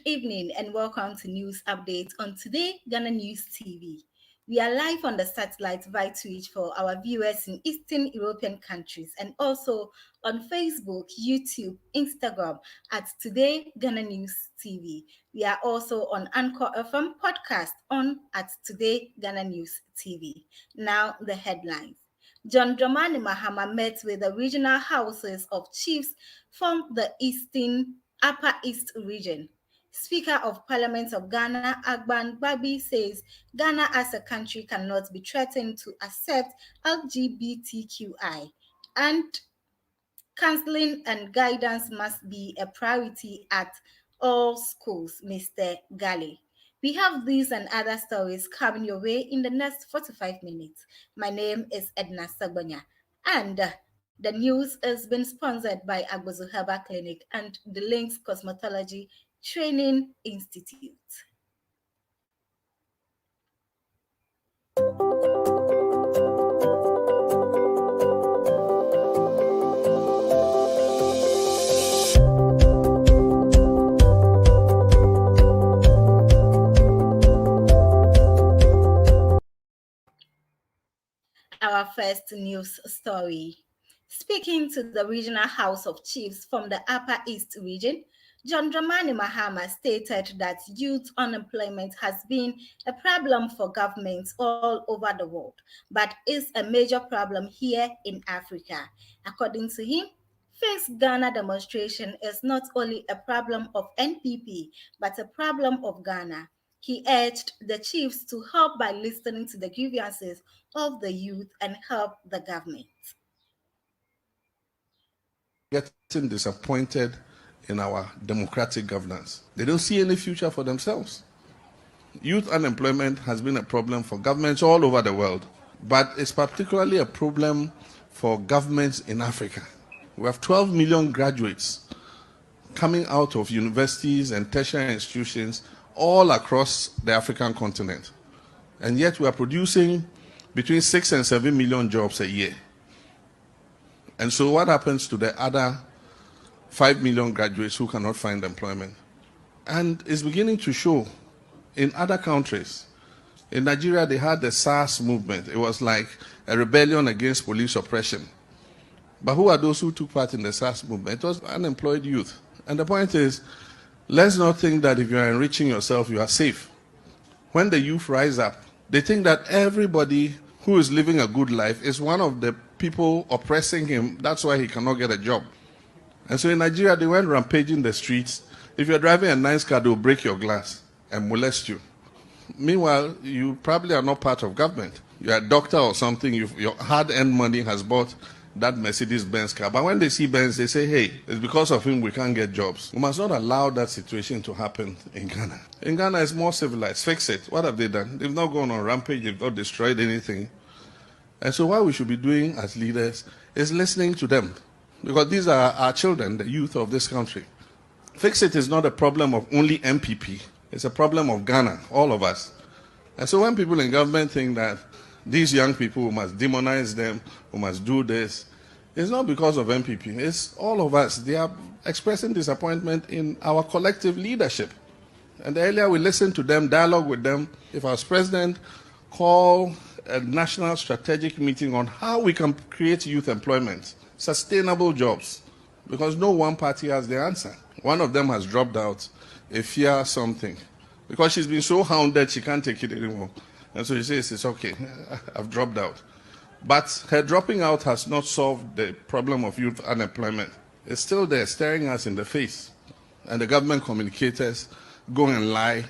Good evening and welcome to News Updates on Today Ghana News TV. We are live on the satellite via Twitch for our viewers in Eastern European countries and also on Facebook, YouTube, Instagram at Today Ghana News TV. We are also on Anchor FM podcast on at Today Ghana News TV. Now the headlines. John Dramani Mahama met with the regional houses of chiefs from the Upper East region. Speaker of Parliament of Ghana, Agban Babi, says Ghana as a country cannot be threatened to accept LGBTQI, and counseling and guidance must be a priority at all schools, Mr. Gali. We have these and other stories coming your way in the next 45 minutes. My name is Edna Sagbanya, and the news has been sponsored by Agbozu Herbal Clinic and the Links Cosmetology Training Institute. Our first news story. Speaking to the Regional House of Chiefs from the Upper East region, John Dramani Mahama stated that youth unemployment has been a problem for governments all over the world, but is a major problem here in Africa. According to him, Face Ghana demonstration is not only a problem of NPP, but a problem of Ghana. He urged the chiefs to help by listening to the grievances of the youth and help the government. Getting disappointed in our democratic governance. They don't see any future for themselves. Youth unemployment has been a problem for governments all over the world, but it's particularly a problem for governments in Africa. We have 12 million graduates coming out of universities and tertiary institutions all across the African continent. And yet we are producing between 6 and 7 million jobs a year. And so what happens to the other 5 million graduates who cannot find employment? And it's beginning to show in other countries. In Nigeria, they had the SARS movement. It was like a rebellion against police oppression. But who are those who took part in the SARS movement? It was unemployed youth. And the point is, let's not think that if you are enriching yourself, you are safe. When the youth rise up, they think that everybody who is living a good life is one of the people oppressing him. That's why he cannot get a job. And so in Nigeria, they went rampaging the streets. If you're driving a nice car, they'll break your glass and molest you. Meanwhile, you probably are not part of government. You're a doctor or something. Your hard-earned money has bought that Mercedes-Benz car. But when they see Benz, they say, hey, it's because of him we can't get jobs. We must not allow that situation to happen in Ghana. In Ghana, it's more civilized. Fix it. What have they done? They've not gone on rampage. They've not destroyed anything. And so what we should be doing as leaders is listening to them. Because these are our children, the youth of this country. Fix it is not a problem of only MPP. It's a problem of Ghana, all of us. And so when people in government think that these young people, we must demonize them, we must do this, it's not because of MPP. It's all of us. They are expressing disappointment in our collective leadership. And the earlier we listen to them, dialogue with them, if I was president, call a national strategic meeting on how we can create youth employment, sustainable jobs, because no one party has the answer. One of them has dropped out, a fear something, because she's been so hounded she can't take it anymore. And so she says, it's okay, I've dropped out. But her dropping out has not solved the problem of youth unemployment. It's still there, staring us in the face. And the government communicators go and lie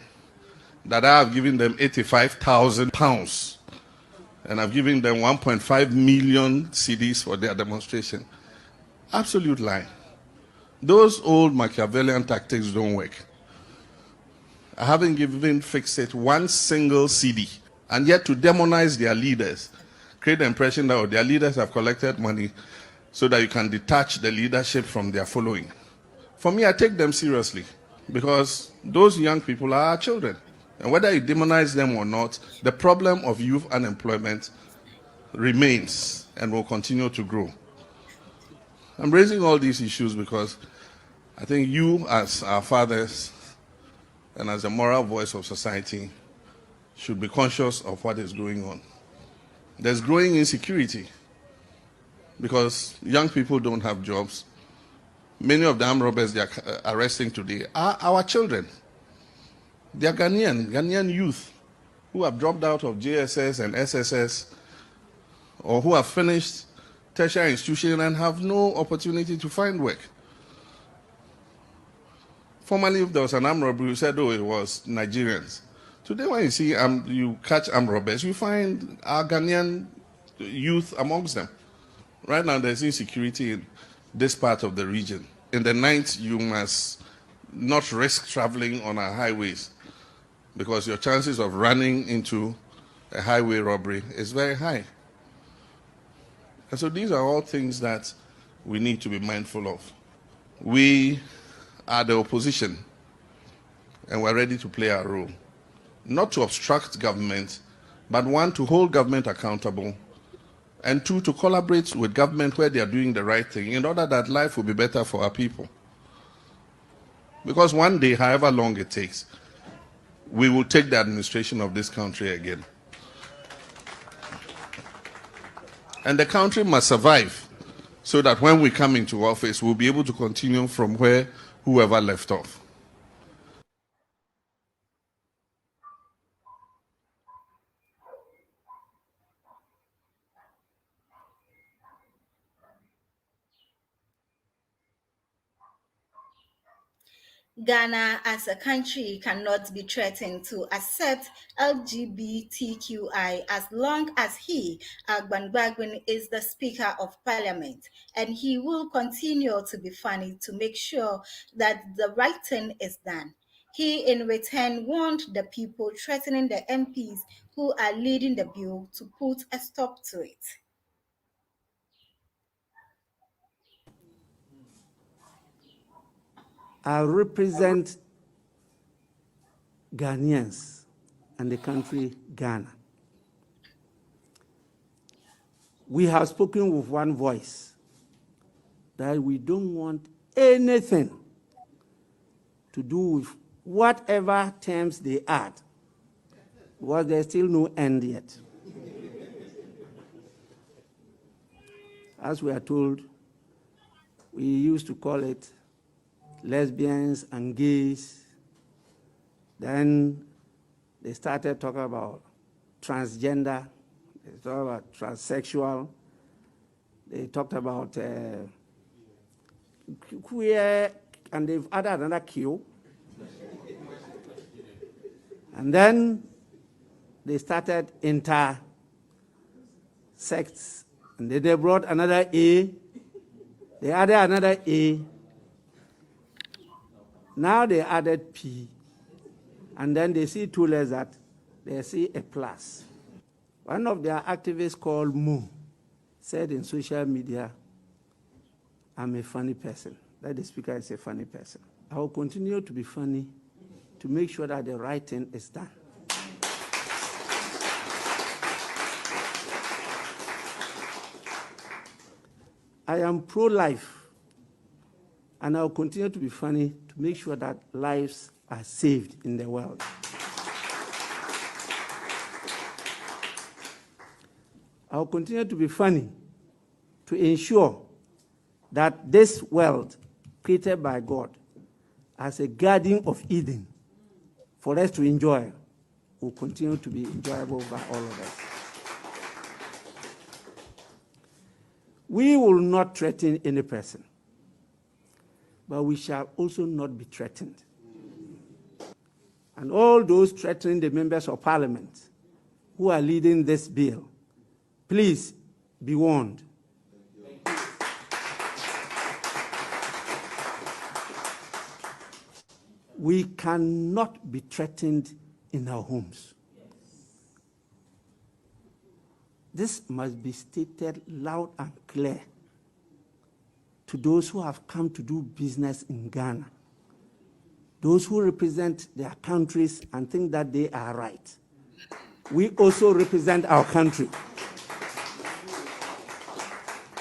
that I have given them £85,000 and I've given them 1.5 million CDs for their demonstration. Absolute lie. Those old Machiavellian tactics don't work. I haven't given Fix It one single CD. And yet to demonize their leaders, create the impression that their leaders have collected money so that you can detach the leadership from their following. For me, I take them seriously because those young people are our children. And whether you demonize them or not, the problem of youth unemployment remains and will continue to grow. I'm raising all these issues because I think you, as our fathers, and as the moral voice of society, should be conscious of what is going on. There's growing insecurity because young people don't have jobs. Many of the armed robbers they are arresting today are our children. They are Ghanaian youth who have dropped out of JSS and SSS, or who have finished tertiary institution and have no opportunity to find work. Formerly, if there was an armed robbery, you said, oh, it was Nigerians. Today, when you see you catch armed robbers, you find our Ghanaian youth amongst them. Right now, there's insecurity in this part of the region. In the night, you must not risk traveling on our highways because your chances of running into a highway robbery is very high. And so these are all things that we need to be mindful of. We are the opposition, and we're ready to play our role. Not to obstruct government, but one, to hold government accountable, and two, to collaborate with government where they are doing the right thing in order that life will be better for our people. Because one day, however long it takes, we will take the administration of this country again. And the country must survive so that when we come into office, we'll be able to continue from where whoever left off. Ghana as a country cannot be threatened to accept LGBTQI as long as he, Agbangbagwin, is the Speaker of Parliament, and he will continue to be funny to make sure that the right thing is done. He, in return, warned the people threatening the MPs who are leading the bill to put a stop to it. I represent Ghanaians and the country Ghana. We have spoken with one voice that we don't want anything to do with whatever terms they add, because there's still no end yet. As we are told, we used to call it lesbians and gays. Then they started talking about transgender, they talked about transsexual, they talked about queer, and they've added another Q. And then they started intersex, and then they brought another A, they added another A. Now they added P, and then they see two letters that they see a plus. One of their activists called Mo said in social media, I'm a funny person. That the speaker is a funny person. I will continue to be funny to make sure that the right thing is done. I am pro-life, and I will continue to be funny to make sure that lives are saved in the world. I will continue to be funny to ensure that this world created by God as a garden of Eden for us to enjoy will continue to be enjoyable by all of us. We will not threaten any person, but we shall also not be threatened. And all those threatening the members of parliament who are leading this bill, please be warned. We cannot be threatened in our homes. This must be stated loud and clear to those who have come to do business in Ghana, those who represent their countries and think that they are right. We also represent our country.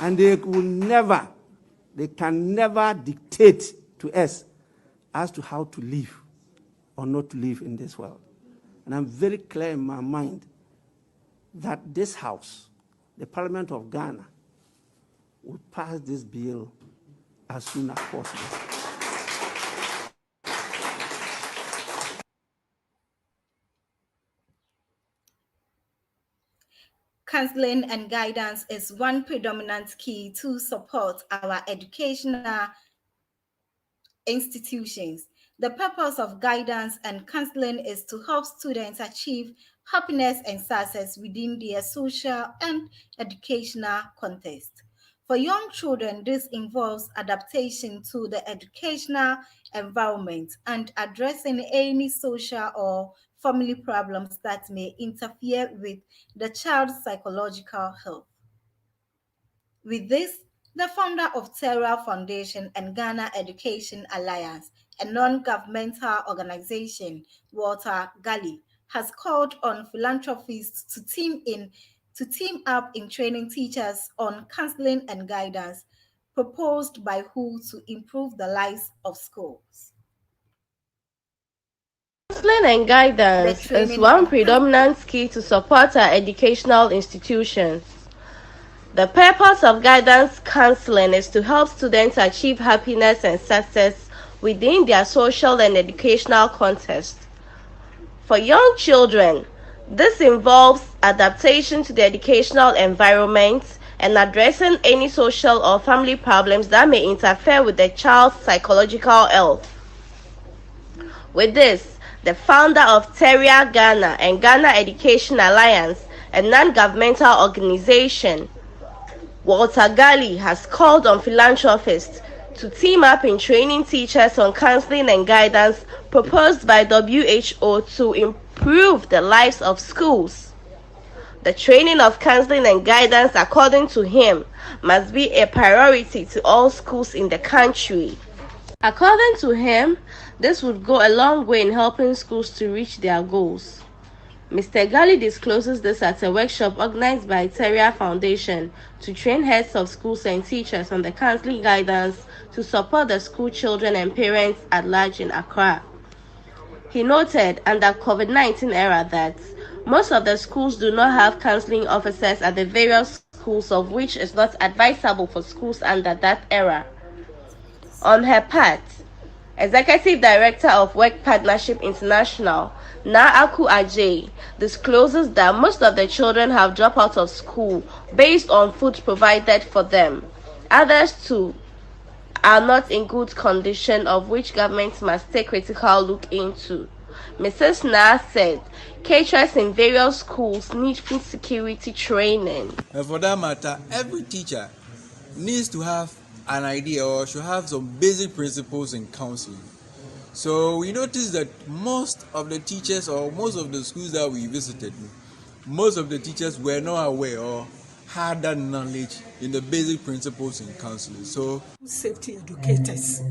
And they can never dictate to us as to how to live or not to live in this world. And I'm very clear in my mind that this House, the Parliament of Ghana, will pass this bill as soon as possible. Counseling and guidance is one predominant key to support our educational institutions. The purpose of guidance and counseling is to help students achieve happiness and success within their social and educational context. For young children, this involves adaptation to the educational environment and addressing any social or family problems that may interfere with the child's psychological health. With this, the founder of Terra Foundation and Ghana Education Alliance, a non-governmental organization, Walter Gali, has called on philanthropists to team up in training teachers on counseling and guidance, proposed by WHO to improve the lives of schools. Counseling and guidance is one predominant key to support our educational institutions. The purpose of guidance counseling is to help students achieve happiness and success within their social and educational context. For young children, this involves adaptation to the educational environment and addressing any social or family problems that may interfere with the child's psychological health. With this, the founder of Terra Ghana and Ghana Education Alliance, a non-governmental organization, Walter Gali, has called on philanthropists to team up in training teachers on counseling and guidance proposed by WHO to improve the lives of schools. The training of counseling and guidance, according to him, must be a priority to all schools in the country. According to him, this would go a long way in helping schools to reach their goals. Mr. Gali discloses this at a workshop organized by Terra Foundation to train heads of schools and teachers on the counseling guidance to support the school children and parents at large in Accra. He noted under COVID-19 era that most of the schools do not have counseling officers at the various schools, of which is not advisable for schools under that era. On her part, Executive Director of Work Partnership International, Naaku Ajay, discloses that most of the children have dropped out of school based on food provided for them. Others too are not in good condition, of which government must take critical look into. Mrs. Na said caterers in various schools need food security training. And for that matter, every teacher needs to have an idea or should have some basic principles in counseling. So we noticed that most of the teachers or most of the schools that we visited, most of the teachers were not aware or had that knowledge in the basic principles in counseling. So safety educators,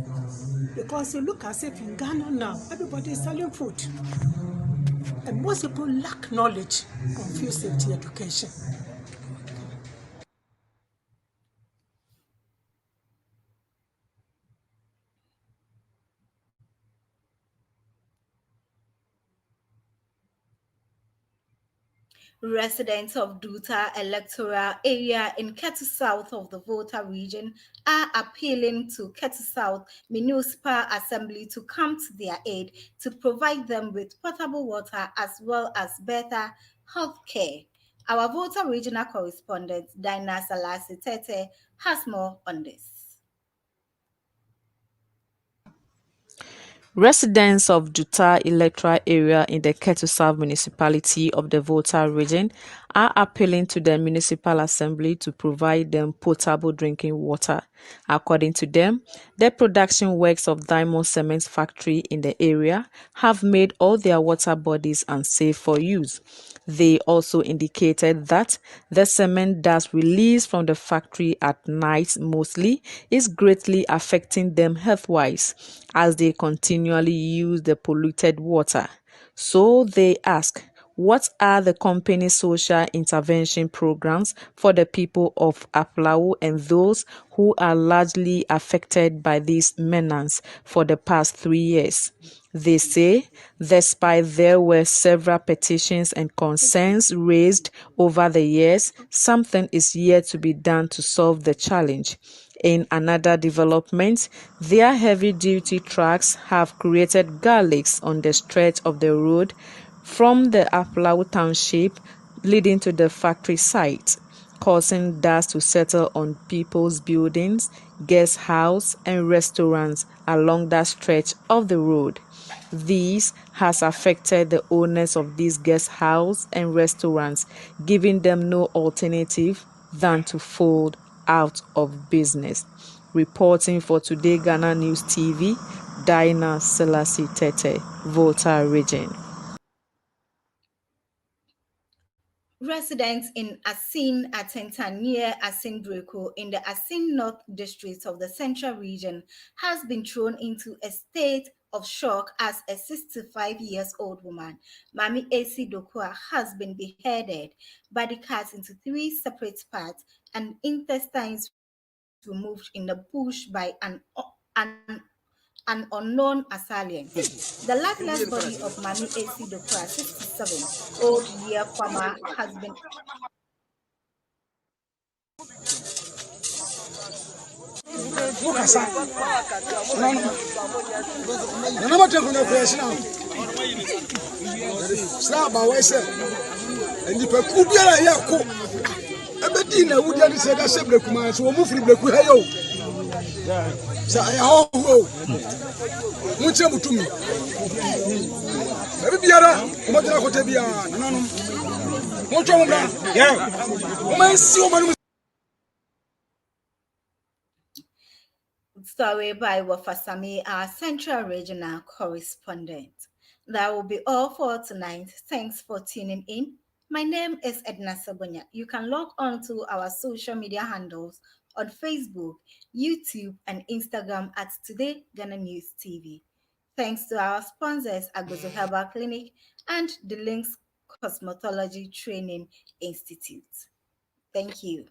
because you look as if in Ghana now everybody is selling food and most people lack knowledge on food safety education. Residents of Duta electoral area in Ketu South of the Volta region are appealing to Ketu South Municipal Assembly to come to their aid to provide them with potable water as well as better health care. Our Volta regional correspondent, Dinah Salasi Tete, has more on this. Residents of Duta electoral area in the Ketu South municipality of the Volta region are appealing to the municipal assembly to provide them potable drinking water. According to them, the production works of Diamond Cement factory in the area have made all their water bodies unsafe for use. They also indicated that the cement dust released from the factory at night mostly is greatly affecting them health-wise as they continually use the polluted water. So they ask, What are the company's social intervention programs for the people of Aflao and those who are largely affected by these menace for the past 3 years? They say, despite there were several petitions and concerns raised over the years, something is yet to be done to solve the challenge. In another development, their heavy-duty trucks have created garlics on the stretch of the road from the Aflao township leading to the factory site, causing dust to settle on people's buildings, guest house, and restaurants along that stretch of the road. This has affected the owners of these guest houses and restaurants, giving them no alternative than to fold out of business. Reporting for Today Ghana News TV, Dinah Selassie Tete, Volta Region. Residents in Asin Atenta near Asin Breko in the Asin North District of the Central Region has been thrown into a state of shock as a 65-year-old woman, Mami AC Dokwa, has been beheaded, body cut into 3 separate parts, and intestines removed in the bush by an unknown assailant. The lifeless body of Mami AC Dokwa, 67-old-year farmer, has been Story by Wafasami, our Central Regional correspondent. That will be all for tonight. Thanks for tuning in. My name is Edna Sabonya. You can log on to our social media handles on Facebook, YouTube, and Instagram at Today Ghana News TV. Thanks to our sponsors, Agozo Herbal Clinic and the Links Cosmetology Training Institute. Thank you.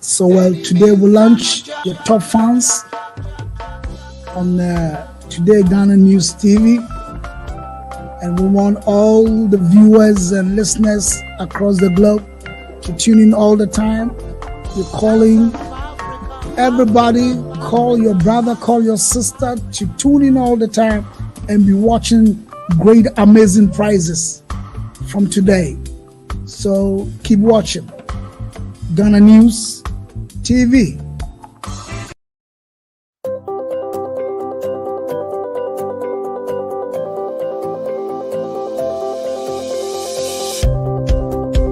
So today we launch your top fans on Today Ghana News TV, and we want all the viewers and listeners across the globe to tune in all the time. We're calling everybody, call your brother, call your sister to tune in all the time and be watching great, amazing prizes from today. So keep watching Ghana News TV.